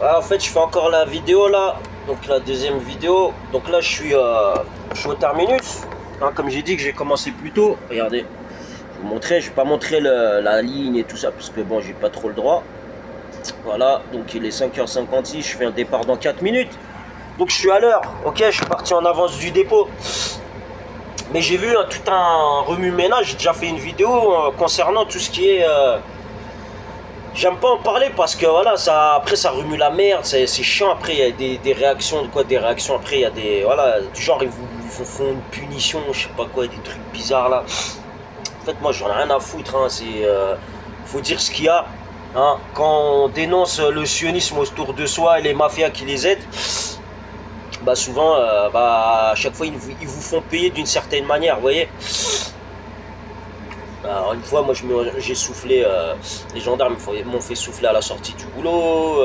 Ah, en fait, je fais encore la vidéo là, donc la deuxième vidéo. Donc là, je suis au terminus. Hein, comme j'ai dit que j'ai commencé plus tôt. Regardez, je vais pas montrer la ligne et tout ça parce que bon, j'ai pas trop le droit. Voilà, donc il est 5h56, je fais un départ dans 4 minutes. Donc je suis à l'heure. Ok, je suis parti en avance du dépôt. Mais j'ai vu tout un remue-ménage. J'ai déjà fait une vidéo concernant tout ce qui est. J'aime pas en parler parce que voilà, après ça remue la merde, c'est chiant. Après il y a des réactions, des réactions. Après il y a des. Voilà, du genre ils vous font une punition, je sais pas quoi, des trucs bizarres là. En fait, moi j'en ai rien à foutre, hein, faut dire ce qu'il y a. Hein. Quand on dénonce le sionisme autour de soi et les mafias qui les aident, bah souvent, à chaque fois ils vous font payer d'une certaine manière, vous voyez. Alors une fois, moi j'ai soufflé, les gendarmes m'ont fait souffler à la sortie du boulot,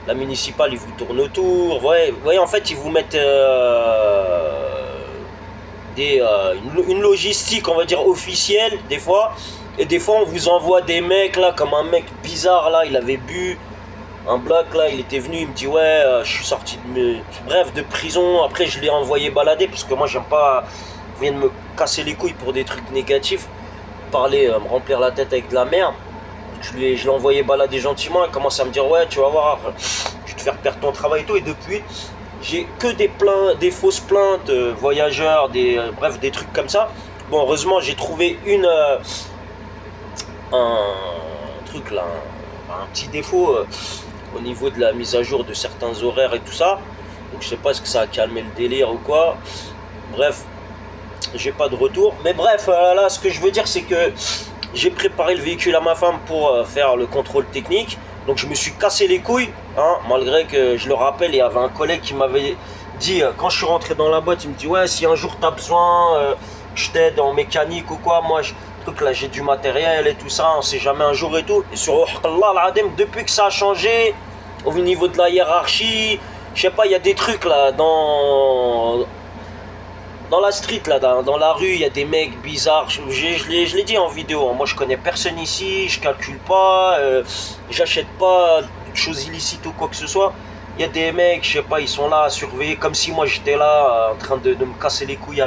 la municipale ils vous tournent autour, ouais, vous voyez, en fait ils vous mettent une logistique, on va dire, officielle des fois, et des fois on vous envoie des mecs là, comme un mec bizarre là, il avait bu, un bloc là, il était venu, il me dit ouais, je suis sorti de prison, après je l'ai envoyé balader, parce que moi j'aime pas, vient de me casser les couilles pour des trucs négatifs, parler, me remplir la tête avec de la merde. Je l'ai envoyé balader gentiment, il commence à me dire ouais, tu vas voir, je vais te faire perdre ton travail et tout, et depuis j'ai que des fausses plaintes, voyageurs, bref, des trucs comme ça. Bon, heureusement j'ai trouvé un truc là, un petit défaut au niveau de la mise à jour de certains horaires et tout ça. Donc je sais pas, est-ce que ça a calmé le délire ou quoi. Bref, j'ai pas de retour. Mais bref, là ce que je veux dire c'est que j'ai préparé le véhicule à ma femme pour faire le contrôle technique. Donc je me suis cassé les couilles, hein, malgré que je le rappelle, il y avait un collègue qui m'avait dit, quand je suis rentré dans la boîte, il me dit ouais, si un jour tu as besoin que je t'aide en mécanique ou quoi, moi là j'ai du matériel et tout ça, on sait jamais un jour et tout. Et sur Allah, depuis que ça a changé au niveau de la hiérarchie, je sais pas, il y a des trucs là dans la street, là, dans la rue, il y a des mecs bizarres. Je l'ai dit en vidéo, hein. Moi je connais personne ici, je calcule pas, j'achète pas de choses illicites ou quoi que ce soit. Il y a des mecs, je sais pas, ils sont là à surveiller comme si moi j'étais là en train de me casser les couilles.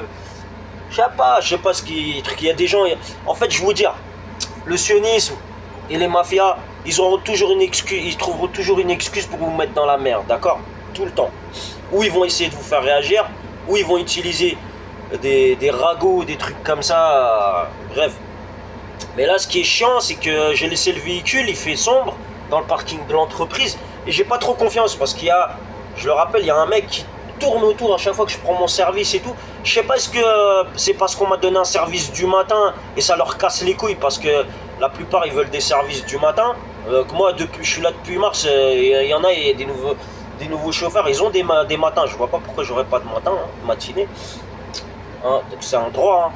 Je sais pas ce qui. Il y a des gens. En fait, je vais vous dire, le sionisme et les mafias, ils auront toujours une excuse, ils trouveront toujours une excuse pour vous mettre dans la merde, d'accord? Tout le temps. Ou ils vont essayer de vous faire réagir, ou ils vont utiliser des ragots, des trucs comme ça, bref. Mais là, ce qui est chiant, c'est que j'ai laissé le véhicule, il fait sombre dans le parking de l'entreprise, et j'ai pas trop confiance parce qu'il y a, je le rappelle, il y a un mec qui tourne autour à chaque fois que je prends mon service et tout. Je sais pas, est-ce que c'est parce qu'on m'a donné un service du matin et ça leur casse les couilles parce que la plupart ils veulent des services du matin. Moi, je suis là depuis mars, il y en a, il y a des nouveaux chauffeurs, ils ont des matins. Je vois pas pourquoi j'aurais pas de matin, hein, matinée. Hein, donc c'est un droit, hein.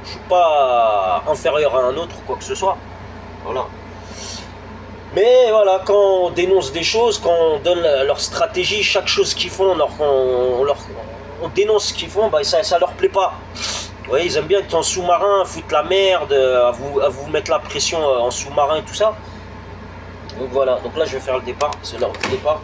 Je suis pas inférieur à un autre ou quoi que ce soit. Voilà. Mais voilà, quand on dénonce des choses, quand on donne leur stratégie, chaque chose qu'ils font, on dénonce ce qu'ils font, bah ça leur plaît pas. Vous voyez, ils aiment bien être en sous-marin, foutre la merde, à vous mettre la pression en sous-marin et tout ça. Donc voilà, donc là je vais faire le départ, c'est l'heure du départ.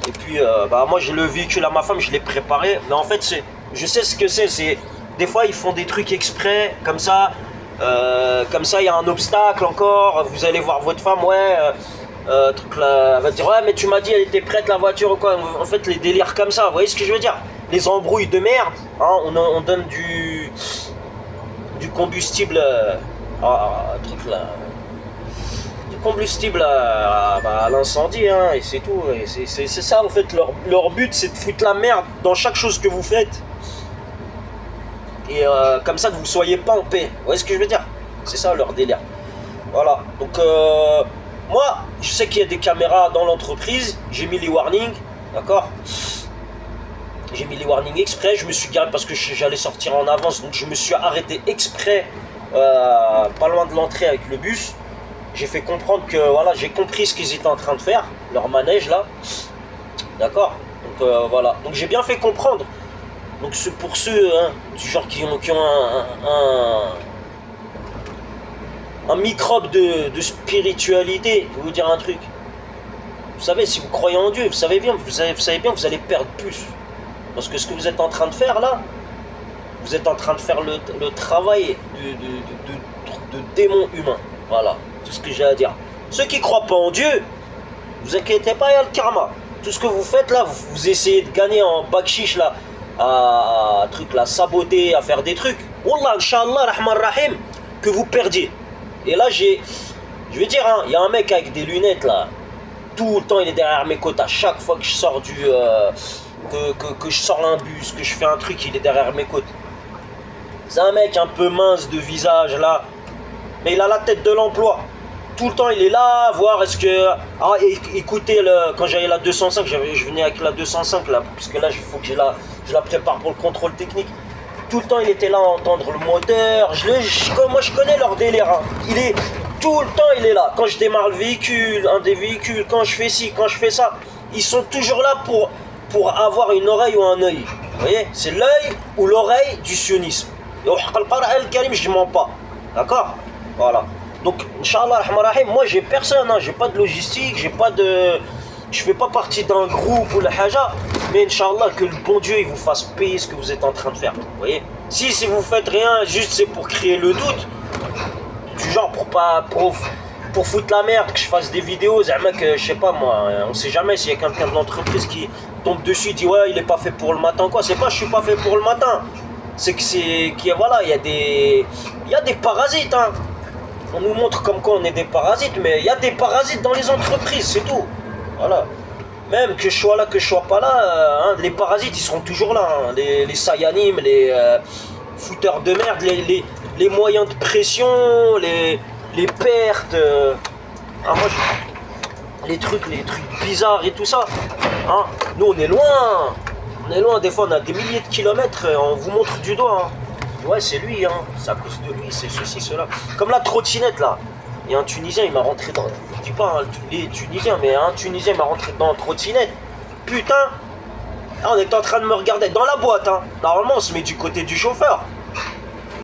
Et puis moi j'ai le véhicule à ma femme, je l'ai préparé. Mais en fait, je sais ce que c'est. Des fois ils font des trucs exprès, comme ça, il y a un obstacle encore, vous allez voir votre femme, ouais, truc là, elle va dire ouais mais tu m'as dit elle était prête la voiture ou quoi. En fait les délires comme ça, vous voyez ce que je veux dire, les embrouilles de merde, hein, on donne du combustible truc là, du combustible à l'incendie, hein, et c'est tout, et c'est ça en fait, leur but c'est de foutre la merde dans chaque chose que vous faites. Et comme ça que vous soyez pas en paix. Vous voyez ce que je veux dire? C'est ça leur délire. Voilà. Donc moi, je sais qu'il y a des caméras dans l'entreprise. J'ai mis les warnings. D'accord? J'ai mis les warnings exprès. Je me suis garé parce que j'allais sortir en avance. Donc je me suis arrêté exprès pas loin de l'entrée avec le bus. J'ai fait comprendre que voilà, j'ai compris ce qu'ils étaient en train de faire. Leur manège là. D'accord? Donc voilà. Donc j'ai bien fait comprendre. Donc pour ceux hein, du genre qui ont un microbe de spiritualité, je vais vous dire un truc. Vous savez, si vous croyez en Dieu, vous savez bien que vous allez perdre plus. Parce que ce que vous êtes en train de faire là, vous êtes en train de faire le travail de démon humain. Voilà, tout ce que j'ai à dire. Ceux qui ne croient pas en Dieu, vous inquiétez pas, il y a le karma. Tout ce que vous faites là, vous essayez de gagner en bakshish là, à truc là, saboter, à faire des trucs. Wallah, Inch'Allah, Rahman Rahim, que vous perdiez. Et là, je vais dire, il y a un mec avec des lunettes là, tout le temps il est derrière mes côtes. À chaque fois que je sors que je sors un bus, que je fais un truc, il est derrière mes côtes. C'est un mec un peu mince de visage là, mais il a la tête de l'emploi. Tout le temps il est là, voir est-ce que... Ah, écoutez, quand j'avais la 205, je venais avec la 205 là, parce que là il faut que je la prépare pour le contrôle technique. Tout le temps il était là à entendre le moteur. Moi je connais leur délire, hein. Tout le temps il est là. Quand je démarre le véhicule, un des véhicules, quand je fais ci, quand je fais ça, ils sont toujours là pour avoir une oreille ou un œil. Vous voyez, c'est l'œil ou l'oreille du sionisme. Et au Al Karim, je mens pas. D'accord? Voilà. Donc, Inch'Allah, Rahim, moi j'ai personne, hein. J'ai pas de logistique, je fais pas partie d'un groupe ou la haja, mais Inch'Allah que le bon Dieu il vous fasse payer ce que vous êtes en train de faire. Vous voyez? Si vous faites rien, juste c'est pour créer le doute, du genre pour foutre la merde, que je fasse des vidéos, que je sais pas moi, on sait jamais s'il y a quelqu'un de l'entreprise qui tombe dessus et dit ouais il est pas fait pour le matin quoi. C'est pas je suis pas fait pour le matin, c'est que voilà, il y a des parasites, hein. On nous montre comme quoi on est des parasites, mais il y a des parasites dans les entreprises, c'est tout. Voilà. Même que je sois là, que je sois pas là, hein, les parasites ils seront toujours là, hein. Les Sayanim, les fouteurs de merde, les moyens de pression, les pertes, les trucs bizarres et tout ça. Hein. Nous on est loin, des fois on a des milliers de kilomètres, on vous montre du doigt. Hein. Ouais, c'est lui, hein. C'est à cause de lui, c'est ceci, cela. Comme la trottinette là. Il y a un Tunisien, il m'a rentré dans. Je dis pas hein, les Tunisiens, mais un Tunisien m'a rentré dans la trottinette. Putain! Ah, on était en train de me regarder dans la boîte, hein. Normalement, on se met du côté du chauffeur.